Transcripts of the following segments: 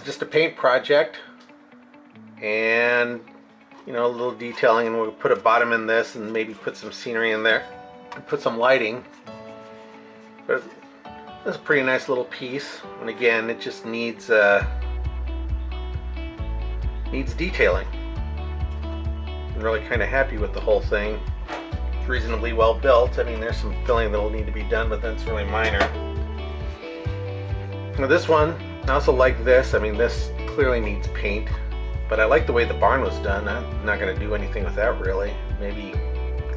is just a paint project, and you know, a little detailing, and we'll put a bottom in this and maybe put some scenery in there and put some lighting. But it's a pretty nice little piece, and again, it just needs detailing. I'm really kind of happy with the whole thing. It's reasonably well built. I mean, there's some filling that will need to be done, but that's really minor. Now this one, I also like this. I mean, this clearly needs paint, but I like the way the barn was done. I'm not going to do anything with that really. Maybe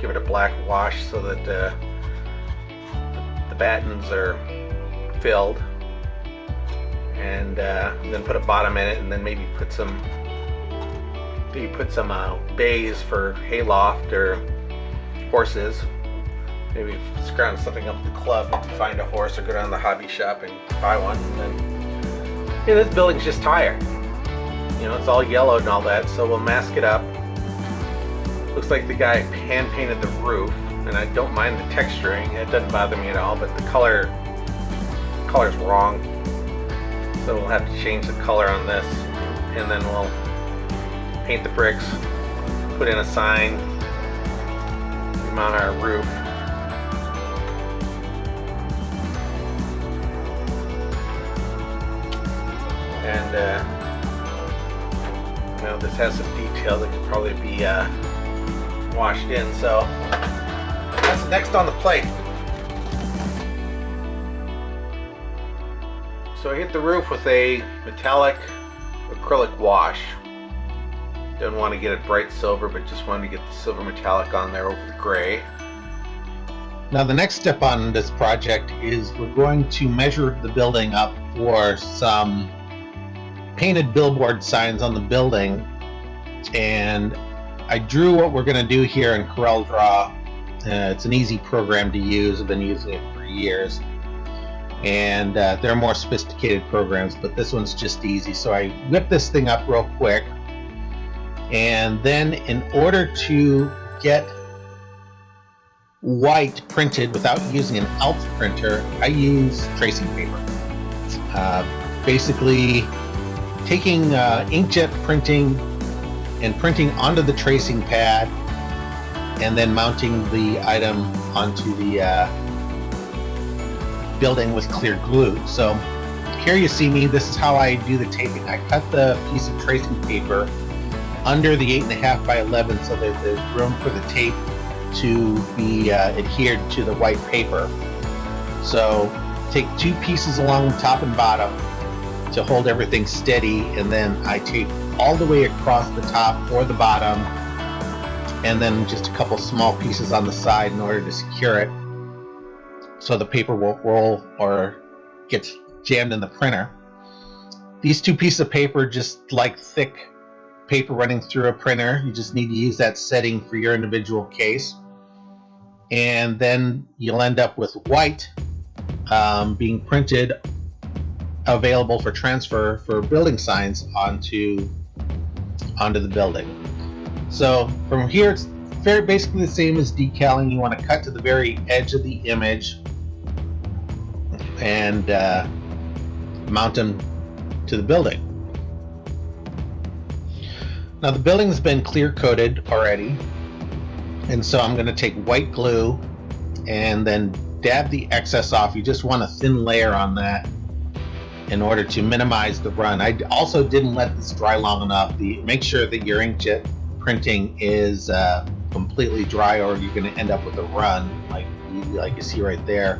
give it a black wash so that the battens are filled, and then put a bottom in it, and then maybe put some bays for hayloft or horses. Maybe scrounge something up at the club and find a horse, or go down to the hobby shop and buy one. And then, yeah, this building's just tired. You know, it's all yellowed and all that, so we'll mask it up. Looks like the guy hand painted the roof, and I don't mind the texturing. It doesn't bother me at all, but the color's wrong. So we'll have to change the color on this, and then we'll paint the bricks, put in a sign, mount our roof. And you know, this has some detail that could probably be washed in, so that's next on the plate. So I hit the roof with a metallic acrylic wash. Don't want to get it bright silver, but just wanted to get the silver metallic on there over the gray. Now the next step on this project is we're going to measure the building up for some painted billboard signs on the building, and I drew what we're going to do here in CorelDRAW. It's an easy program to use. I've been using it for years, and there are more sophisticated programs, but this one's just easy. So I whipped this thing up real quick, and then in order to get white printed without using an Alps printer, I use tracing paper. Basically taking inkjet printing and printing onto the tracing pad, and then mounting the item onto the building with clear glue. So here you see me, this is how I do the taping. I cut the piece of tracing paper under the 8.5 by 11 so that there's room for the tape to be adhered to the white paper. So take two pieces along the top and bottom to hold everything steady, and then I tape all the way across the top or the bottom, and then just a couple small pieces on the side in order to secure it so the paper won't roll or get jammed in the printer. These two pieces of paper, just like thick paper running through a printer, you just need to use that setting for your individual case, and then you'll end up with white being printed, available for transfer for building signs onto the building. So from here, it's very basically the same as decaling. You want to cut to the very edge of the image and mount them to the building. Now the building's been clear coated already, and so I'm going to take white glue and then dab the excess off. You just want a thin layer on that in order to minimize the run. I also didn't let this dry long enough. Make sure that your inkjet printing is completely dry, or you're going to end up with a run like you see right there.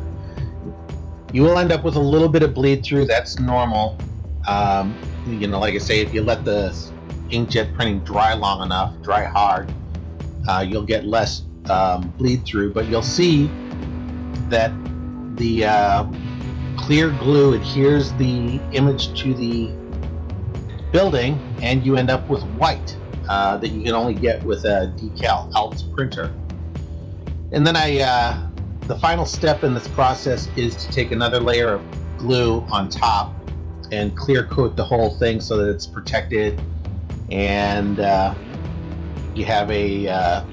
You will end up with a little bit of bleed through. That's normal. You know, like I say, if you let the inkjet printing dry long enough, dry hard, you'll get less bleed through, but you'll see that the clear glue adheres the image to the building, and you end up with white that you can only get with a decal Alps printer. And then the final step in this process is to take another layer of glue on top and clear coat the whole thing so that it's protected, and you have a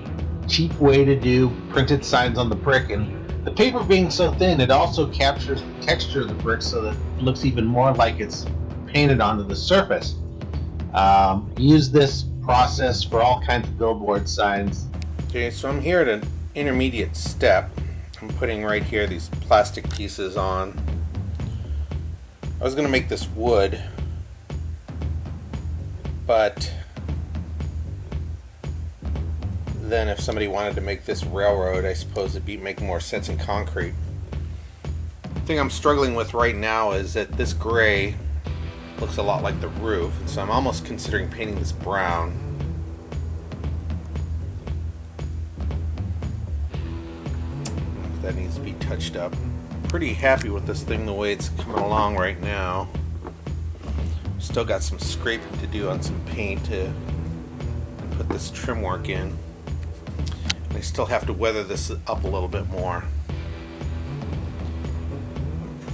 cheap way to do printed signs on the brick. And the paper being so thin, it also captures the texture of the brick so that it looks even more like it's painted onto the surface. Use this process for all kinds of billboard signs. Okay, so I'm here at an intermediate step. I'm putting right here these plastic pieces on. I was going to make this wood, but then if somebody wanted to make this railroad, I suppose it'd make more sense in concrete. The thing I'm struggling with right now is that this gray looks a lot like the roof, and so I'm almost considering painting this brown. That needs to be touched up. Pretty happy with this thing the way it's coming along right now. Still got some scraping to do on some paint to put this trim work in. And I still have to weather this up a little bit more.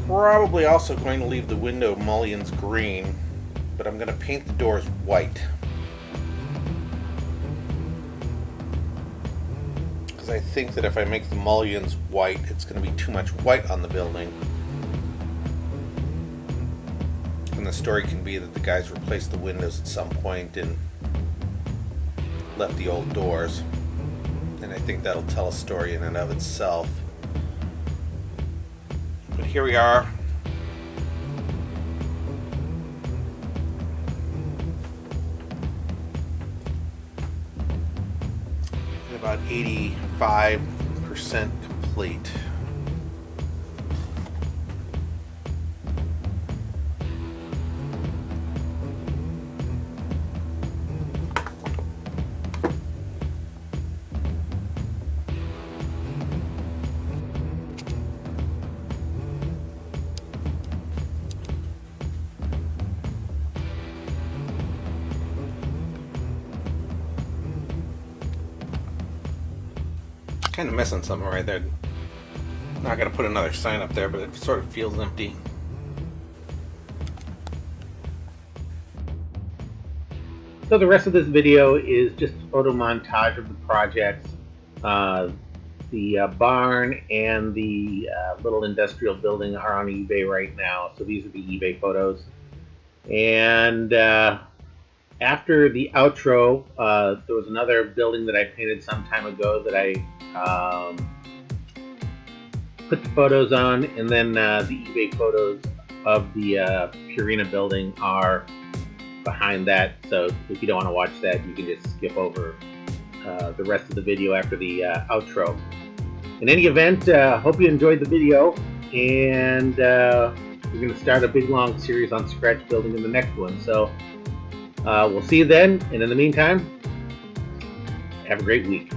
Probably also going to leave the window mullions green, but I'm going to paint the doors white. Because I think that if I make the mullions white, it's going to be too much white on the building. And the story can be that the guys replaced the windows at some point and left the old doors. And I think that'll tell a story in and of itself. But here we are. At about 85% complete. Kind of missing something right there. Not gonna put another sign up there, but it sort of feels empty. So the rest of this video is just a photo montage of the projects. The barn and the little industrial building are on eBay right now, so these are the eBay photos. And after the outro, there was another building that I painted some time ago that I put the photos on, and then the eBay photos of the Purina building are behind that. So if you don't want to watch that, you can just skip over the rest of the video after the outro. In any event, hope you enjoyed the video, and we're going to start a big long series on scratch building in the next one. So we'll see you then, and in the meantime, have a great week.